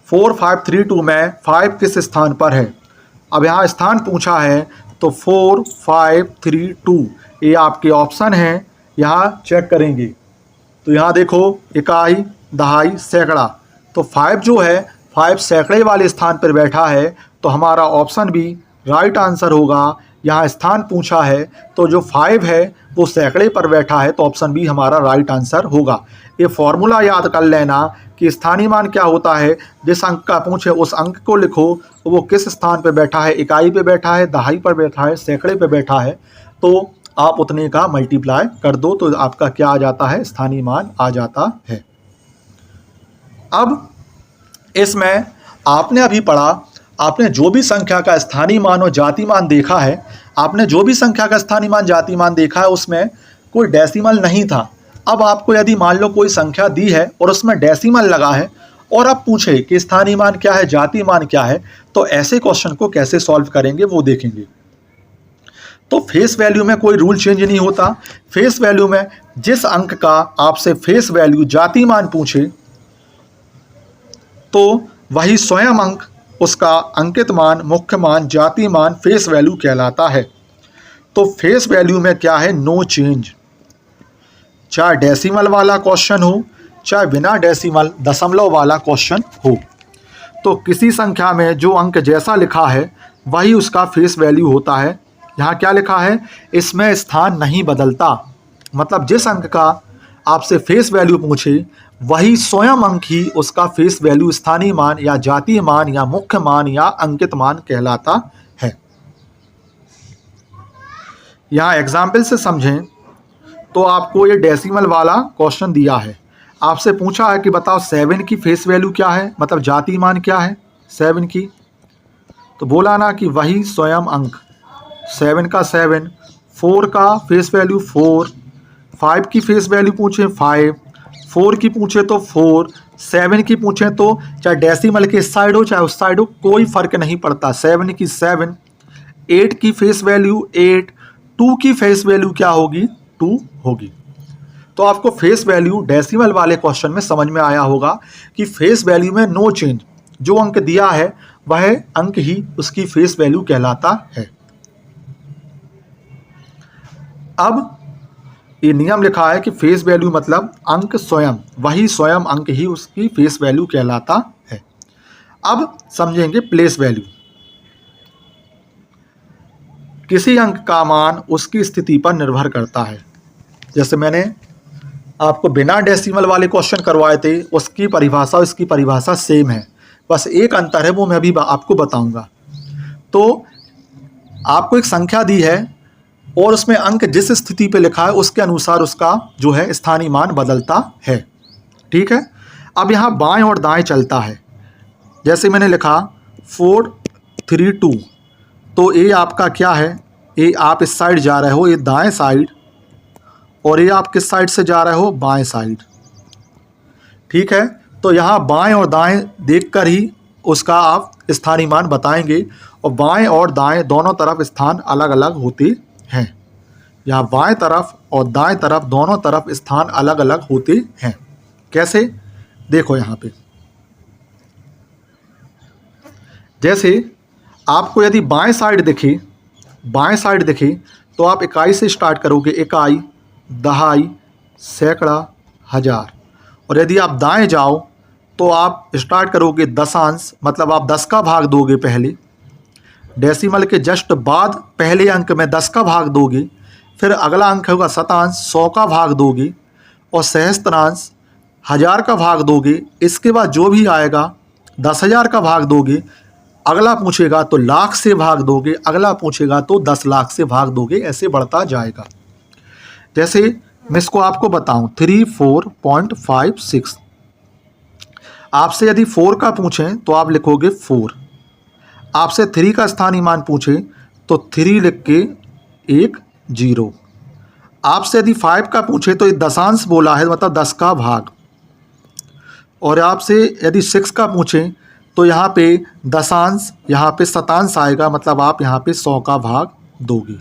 4532 में 5 किस स्थान पर है? अब यहाँ स्थान पूछा है, तो 4532 ये आपके ऑप्शन हैं, यहाँ चेक करेंगे। तो यहाँ देखो इकाई, दहाई, सैकड़ा। तो 5 जो है 5 सैकड़े वाले स्थान पर बैठा है, तो हमारा ऑप्शन बी राइट आंसर होगा। यहाँ स्थान पूछा है, तो जो 5 है वो सैकड़े पर बैठा है, तो ऑप्शन बी हमारा राइट आंसर होगा। ये फॉर्मूला याद कर लेना कि स्थानीय मान क्या होता है, जिस अंक का पूछे उस अंक को लिखो, वो किस स्थान पर बैठा है, इकाई पे बैठा है, दहाई पर बैठा है, सैकड़े पे बैठा है, तो आप उतने का मल्टीप्लाई कर दो, तो आपका क्या आ जाता है? स्थानीय मान आ जाता है। अब इसमें आपने अभी पढ़ा, आपने जो भी संख्या का स्थानीय मान और जाति मान देखा है, आपने जो भी संख्या का स्थानीय मान जाति मान देखा है, उसमें कोई डेसिमल नहीं था। अब आपको यदि मान लो कोई संख्या दी है और उसमें डेसिमल लगा है, और अब पूछे कि स्थानीय मान क्या है, जाति मान क्या है, तो ऐसे क्वेश्चन को कैसे सॉल्व करेंगे वो देखेंगे। तो फेस वैल्यू में कोई रूल चेंज नहीं होता। फेस वैल्यू में जिस अंक का आपसे फेस वैल्यू जाति मान पूछे, तो वही स्वयं अंक उसका अंकित मान, मुख्य मान, जाति मान, फेस वैल्यू कहलाता है। तो फेस वैल्यू में क्या है, नो चेंज। चाहे डेसिमल वाला क्वेश्चन हो, चाहे बिना डेसिमल दशमलव वाला क्वेश्चन हो, तो किसी संख्या में जो अंक जैसा लिखा है वही उसका फेस वैल्यू होता है। यहाँ क्या लिखा है, इसमें स्थान नहीं बदलता। मतलब जिस अंक का आपसे फेस वैल्यू पूछे वही स्वयं अंक ही उसका फेस वैल्यू, स्थानीय मान या जातीय मान या मुख्य मान या अंकित मान कहलाता है। यहाँ एग्जाम्पल से समझें तो आपको ये डेसिमल वाला क्वेश्चन दिया है, आपसे पूछा है कि बताओ 7 की फेस वैल्यू क्या है, मतलब जातीय मान क्या है 7 की। तो बोला ना कि वही स्वयं अंक, 7 का 7, 4 का फेस वैल्यू 4, 5 की फेस वैल्यू पूछे 5, 4 की पूछे तो 4, 7 की पूछे तो चाहे डेसिमल के इस साइड हो चाहे उस साइड हो कोई फर्क नहीं पड़ता, 7 की 7, 8 की फेस वैल्यू 8, 2 की फेस वैल्यू क्या होगी, 2 होगी। तो आपको फेस वैल्यू डेसिमल वाले क्वेश्चन में समझ में आया होगा कि फेस वैल्यू में नो चेंज, जो अंक दिया है वह अंक ही उसकी फेस वैल्यू कहलाता है। अब ये नियम लिखा है कि फेस वैल्यू मतलब अंक स्वयं, वही स्वयं अंक ही उसकी फेस वैल्यू कहलाता है। अब समझेंगे प्लेस वैल्यू। किसी अंक का मान उसकी स्थिति पर निर्भर करता है। जैसे मैंने आपको बिना डेसिमल वाले क्वेश्चन करवाए थे, उसकी परिभाषा इसकी परिभाषा सेम है, बस एक अंतर है वो मैं अभी आपको बताऊंगा। तो आपको एक संख्या दी है और उसमें अंक जिस स्थिति पे लिखा है उसके अनुसार उसका जो है स्थानीय मान बदलता है। ठीक है, अब यहाँ बाएं और दाएं चलता है। जैसे मैंने लिखा 4 3 2, तो ये आपका क्या है, ये आप इस साइड जा रहे हो, ये दाएं साइड, और ये आप किस साइड से जा रहे हो, बाएं साइड। ठीक है, तो यहाँ बाएं और दाएं देखकर ही उसका आप स्थानीय मान बताएंगे, और बाएं और दाएं दोनों तरफ स्थान अलग अलग होते हैं। यहाँ बाएं तरफ और दाएं तरफ दोनों तरफ स्थान अलग अलग होते हैं। कैसे, देखो यहाँ पे जैसे आपको यदि बाएं साइड दिखे तो आप इकाई से स्टार्ट करोगे, इकाई, दहाई, सैकड़ा, हजार। और यदि आप दाएं जाओ तो आप स्टार्ट करोगे दशांश, मतलब आप 10 का भाग दोगे पहले, डेसिमल के जस्ट बाद पहले अंक में 10 का भाग दोगे, फिर अगला अंक होगा शतांश, 100 का भाग दोगे, और सहस्त्रांश 1000 का भाग दोगे। इसके बाद जो भी आएगा 10,000 का भाग दोगे, अगला पूछेगा तो लाख से भाग दोगे, अगला पूछेगा तो 10 लाख से भाग दोगे, ऐसे बढ़ता जाएगा। जैसे मैं इसको आपको बताऊं 34.56, आपसे यदि 4 का पूछें तो आप लिखोगे 4, आपसे 3 का स्थानीय मान पूछे तो 3 लिख के 1 0, आपसे यदि 5 का पूछे तो ये दशांश बोला है मतलब 10 का भाग, और आपसे यदि 6 का पूछें तो यहाँ पे दशांश, यहाँ पे शतांश आएगा, मतलब आप यहाँ पे 100 का भाग दोगे।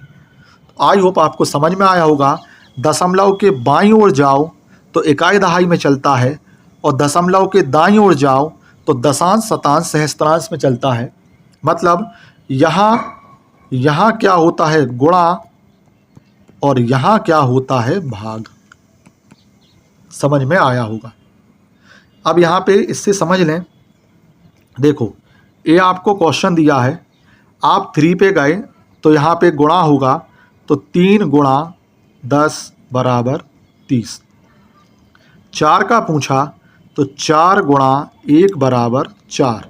आई होप आपको समझ में आया होगा। दशमलव के बाईं ओर जाओ तो इकाई दहाई में चलता है, और दशमलव के दाईं ओर जाओ तो दशांश, शतांश, सहस्त्रांश में चलता है। मतलब यहाँ क्या होता है, गुणा, और यहाँ क्या होता है, भाग। समझ में आया होगा। अब यहाँ पे इससे समझ लें, देखो ये आपको क्वेश्चन दिया है, आप 3 पे गए तो यहाँ पे गुणा होगा, तो 3 गुणा 10 बराबर 30। 4 का पूछा तो 4 गुणा 1 बराबर 4।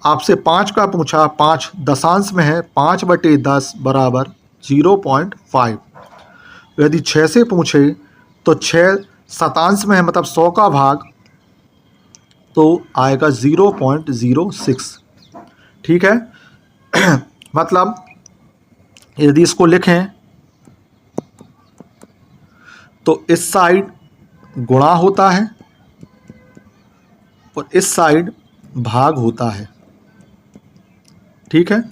आपसे 5 का पूछा, 5 दशांश में है, 5/10 बराबर 0.5। यदि 6 से पूछे तो 6 शतांश में है, मतलब 100 का भाग, तो आएगा 0.06। ठीक है मतलब यदि इसको लिखें तो इस साइड गुणा होता है और इस साइड भाग होता है। ठीक है,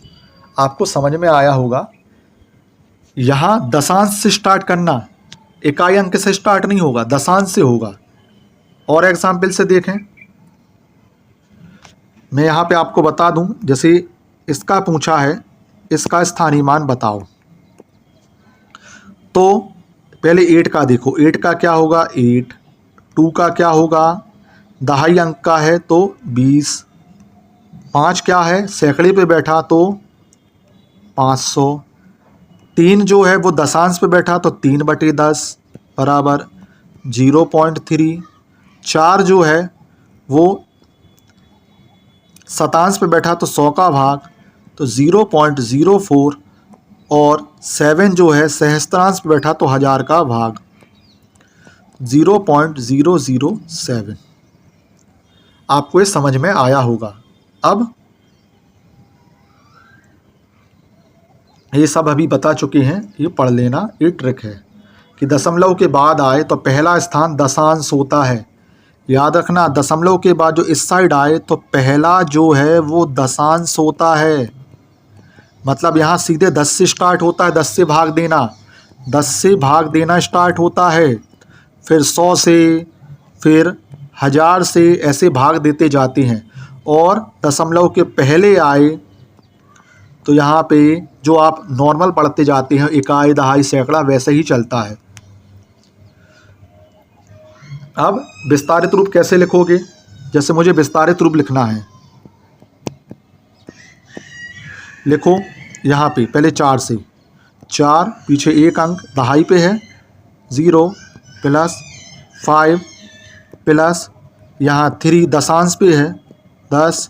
आपको समझ में आया होगा। यहाँ दशांश से स्टार्ट करना, इकाई अंक से स्टार्ट नहीं होगा, दशांश से होगा। और एग्जाम्पल से देखें, मैं यहाँ पे आपको बता दूं, जैसे इसका पूछा है इसका स्थानीय मान बताओ, तो पहले 8 का देखो, 8 का क्या होगा 8, 2 का क्या होगा, दहाई अंक का है तो 20, 5 क्या है सैकड़े पे बैठा तो 500, 3 जो है वो दशांश पे बैठा तो 3/10 बराबर 0.3, 4 जो है वो शतांश पे बैठा तो 100 का भाग तो 0.04, और 7 जो है सहस्त्रांश पे बैठा तो 1000 का भाग 0.007। आपको ये समझ में आया होगा। अब ये सब अभी बता चुके हैं, ये पढ़ लेना, ये ट्रिक है कि दशमलव के बाद आए तो पहला स्थान दशांश होता है। याद रखना, दशमलव के बाद जो इस साइड आए तो पहला जो है वो दशांश होता है। मतलब यहाँ सीधे 10 से स्टार्ट होता है, 10 से भाग देना, 10 से भाग देना स्टार्ट होता है, फिर 100 से, फिर 1000 से, ऐसे भाग देते जाते हैं। और दशमलव के पहले आए तो यहाँ पे जो आप नॉर्मल पढ़ते जाते हैं इकाई, दहाई, सैकड़ा, वैसे ही चलता है। अब विस्तारित रूप कैसे लिखोगे, जैसे मुझे विस्तारित रूप लिखना है, लिखो यहाँ पे पहले 4 से, 4 पीछे 1 अंक दहाई पे है 0 प्लस 5 प्लस यहाँ 3 दशांश पे है 10,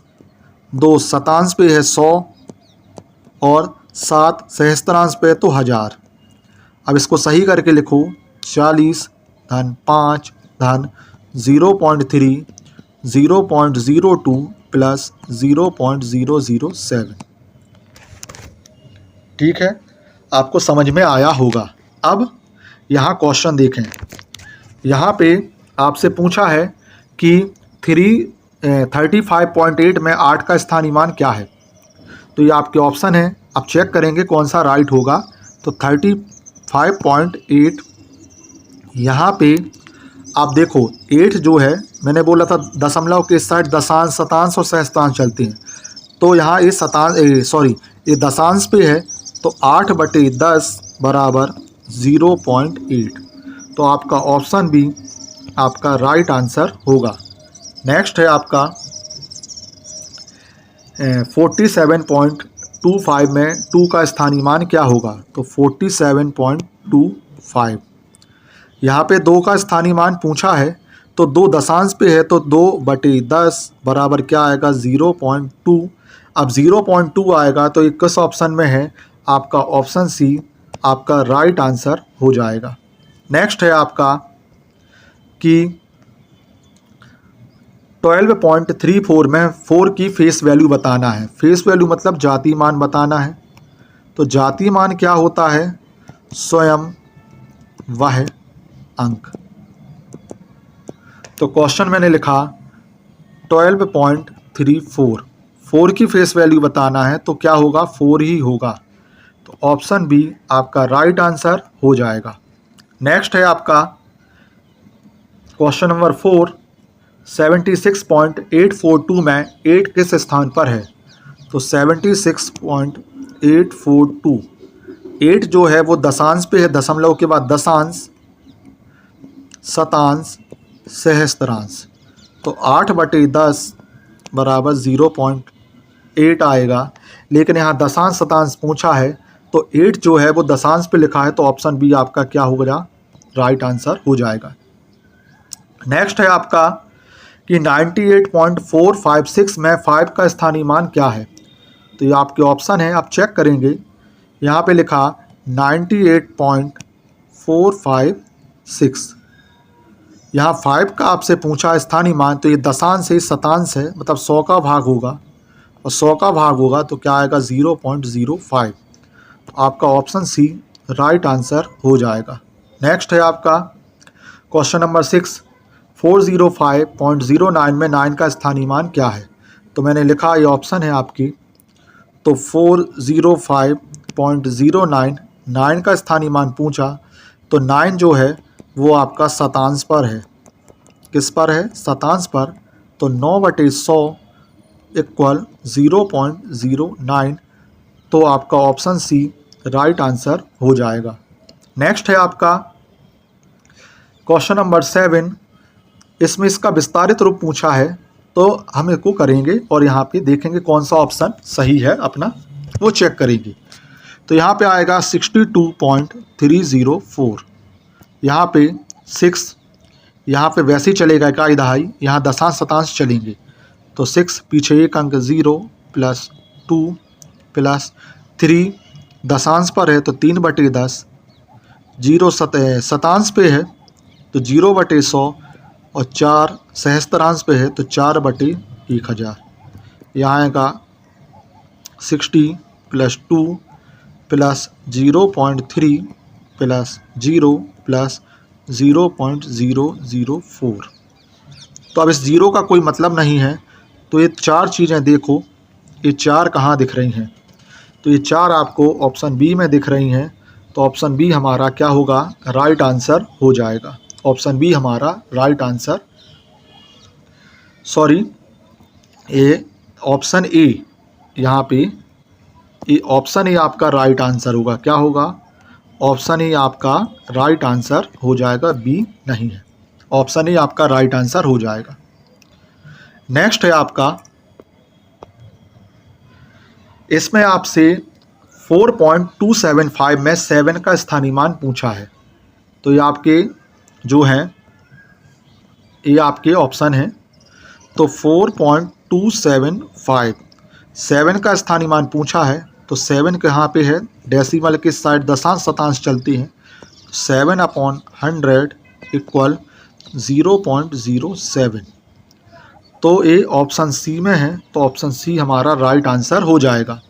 2 शतांश पे है 100 और 7 सहस्त्रांश पे तो 1000। अब इसको सही करके लिखो 40 धन 5 धन 0.3 0.02 प्लस 0.007। ठीक है, आपको समझ में आया होगा। अब यहाँ क्वेश्चन देखें, यहाँ पे आपसे पूछा है कि 35.8 में 8 का स्थानीय मान क्या है। तो ये आपके ऑप्शन है, आप चेक करेंगे कौन सा राइट होगा। तो 35.8 यहाँ पे आप देखो 8 जो है, मैंने बोला था दशमलव के इस साइड दशांश, शतांश और सहस्त्रांश चलते हैं, तो यहाँ ये ये दशांश पे है तो 8/10 बराबर 0.8। तो आपका ऑप्शन बी आपका राइट आंसर होगा। नेक्स्ट है आपका 47.25 में 2 का स्थानीय मान क्या होगा। तो 47.25 यहाँ पे 2 का स्थानीय मान पूछा है, तो 2 दशांश पे है तो 2/10 बराबर क्या आएगा 0.2। अब 0.2 आएगा तो ये किस ऑप्शन में है, आपका ऑप्शन सी आपका राइट आंसर हो जाएगा। नेक्स्ट है आपका कि 12.34 में 4 की फेस वैल्यू बताना है। फेस वैल्यू मतलब जाति मान बताना है। तो जाति मान क्या होता है, स्वयं वह अंक। तो क्वेश्चन मैंने लिखा 12.34, 4 की फेस वैल्यू बताना है तो क्या होगा 4 ही होगा। तो ऑप्शन बी आपका राइट आंसर हो जाएगा। नेक्स्ट है आपका क्वेश्चन नंबर 4, 76.842 में 8 किस स्थान पर है। तो 76.842, 8 जो है वो दशांश पे है, दशमलव के बाद दशांश, शतांश, सहस्त्रांश, तो 8/10 बराबर 0.8 आएगा। लेकिन यहाँ दशांश शतांश पूछा है तो 8 जो है वो दशांश पे लिखा है, तो ऑप्शन बी आपका क्या होगा, राइट आंसर हो जाएगा। नेक्स्ट है आपका कि 98.456 में 5 का स्थानीय मान क्या है। तो ये आपके ऑप्शन है, आप चेक करेंगे, यहाँ पे लिखा 98.456, यहाँ 5 का आपसे पूछा स्थानीय मान, तो ये दशांश से शतांश है, मतलब 100 का भाग होगा, और 100 का भाग होगा तो क्या आएगा 0.05। तो आपका ऑप्शन सी राइट आंसर हो जाएगा। नेक्स्ट है आपका क्वेश्चन नंबर 6, 405.09 में 9 का स्थानीय मान क्या है। तो मैंने लिखा, ये ऑप्शन है आपकी, तो 405.09, 9 का स्थानीय मान पूछा तो 9 जो है वो आपका शतांश पर है। किस पर है, शतांश पर। तो 9/100 इक्वल 0.09, तो आपका ऑप्शन सी राइट आंसर हो जाएगा। नेक्स्ट है आपका क्वेश्चन नंबर 7। इसमें इसका विस्तारित रूप पूछा है, तो हम इसको करेंगे और यहाँ पे देखेंगे कौन सा ऑप्शन सही है अपना, वो चेक करेंगे। तो यहाँ पे आएगा 62.304, यहाँ पे 6, यहाँ पे वैसे ही चलेगा इकाई दहाई, यहाँ दशांश शतांश चलेंगे। तो 6 पीछे एक अंक 0 प्लस 2 प्लस 3 दशांश पर है तो 3/10, 0 शतांश पे है तो 0/100 और 4 सहस्त्रांश पे है तो 4/1000। यहाँ आएगा 60 प्लस 2 प्लस 0.3 प्लस 0 प्लस 0.004। तो अब इस 0 का कोई मतलब नहीं है, तो ये 4 चीज़ें देखो, ये 4 कहाँ दिख रही हैं, तो ये 4 आपको ऑप्शन बी में दिख रही हैं। तो ऑप्शन बी हमारा क्या होगा, राइट आंसर हो जाएगा। ऑप्शन बी हमारा राइट आंसर, सॉरी ये ऑप्शन ए, यहाँ पे ये ऑप्शन ए आपका राइट आंसर होगा। क्या होगा, ऑप्शन ए आपका राइट आंसर हो जाएगा, बी नहीं है। ऑप्शन ए आपका राइट आंसर हो जाएगा। नेक्स्ट है आपका, इसमें आपसे 4.275 में 7 का स्थानीय मान पूछा है। तो ये आपके जो हैं, ये आपके ऑप्शन हैं। तो 4.275 7 का स्थानीय मान पूछा है, तो 7 कहाँ पे है, डेसिमल के साइड दशांश शतांश चलती हैं। 7/100 इक्वल 0.07, तो ये ऑप्शन सी में है। तो ऑप्शन सी हमारा राइट आंसर हो जाएगा।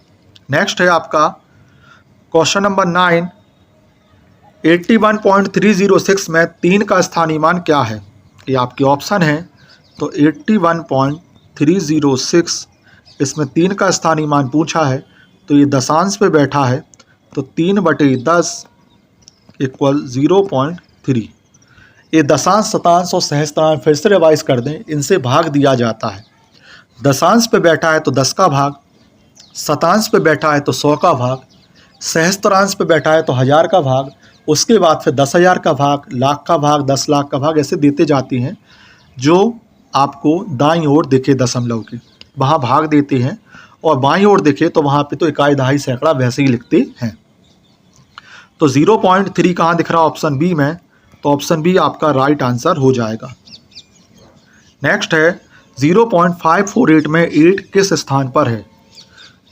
नेक्स्ट है आपका क्वेश्चन नंबर 9। 81.306 में 3 का स्थानीय मान क्या है, ये आपके ऑप्शन है। तो 81.306 इसमें 3 का स्थानीय मान पूछा है, तो ये दशांश पे बैठा है तो 3/10 इक्वल 0.3। ये दशांश शतांश और सहस्त्रांश फिर से रिवाइज कर दें, इनसे भाग दिया जाता है। दशांश पे बैठा है तो 10 का भाग, शतांश पे बैठा है तो 100 का भाग, सहस्त्रांश पे बैठा है तो 1000 का भाग, उसके बाद फिर 10,000 का भाग, लाख का भाग, 10 लाख का भाग, ऐसे देते जाती हैं। जो आपको दाईं ओर दिखे दशमलव की, वहाँ भाग देते हैं, और बाईं ओर दिखे तो वहाँ पे तो इकाई दहाई सैकड़ा वैसे ही लिखते हैं। तो 0.3 कहाँ दिख रहा है, ऑप्शन बी में। तो ऑप्शन बी आपका राइट आंसर हो जाएगा। नेक्स्ट है 0.548 में 8 किस स्थान पर है।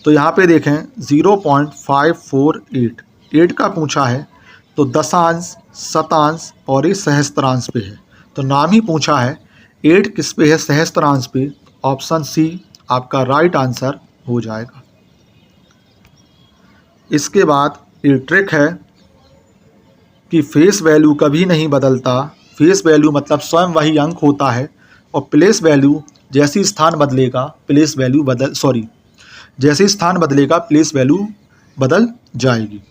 तो यहाँ पे देखें 0.548 8 का पूछा है, तो दशांश, शतांश और ये सहस्त्रांश पे है। तो नाम ही पूछा है, 8 किस पे है, सहस्त्रांश पे। ऑप्शन सी आपका राइट आंसर हो जाएगा। इसके बाद ये ट्रिक है कि फेस वैल्यू कभी नहीं बदलता। फेस वैल्यू मतलब स्वयं वही अंक होता है, और प्लेस वैल्यू जैसे स्थान बदलेगा प्लेस वैल्यू जैसे स्थान बदलेगा प्लेस वैल्यू बदल जाएगी।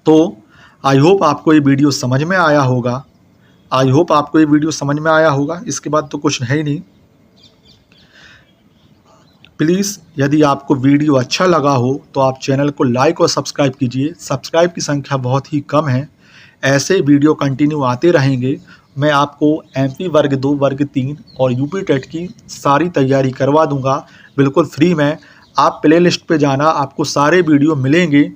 तो आई होप आपको ये वीडियो समझ में आया होगा। इसके बाद तो कुछ है ही नहीं। प्लीज़ यदि आपको वीडियो अच्छा लगा हो तो आप चैनल को लाइक और सब्सक्राइब कीजिए। सब्सक्राइब की संख्या बहुत ही कम है। ऐसे वीडियो कंटिन्यू आते रहेंगे। मैं आपको MP वर्ग 2 वर्ग 3 और UP टेट की सारी तैयारी करवा दूंगा बिल्कुल फ्री में। आप प्ले लिस्ट पर जाना, आपको सारे वीडियो मिलेंगे,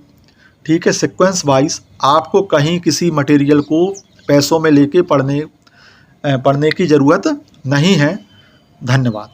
ठीक है, सीक्वेंस वाइज। आपको कहीं किसी मटेरियल को पैसों में लेके पढ़ने की ज़रूरत नहीं है। धन्यवाद।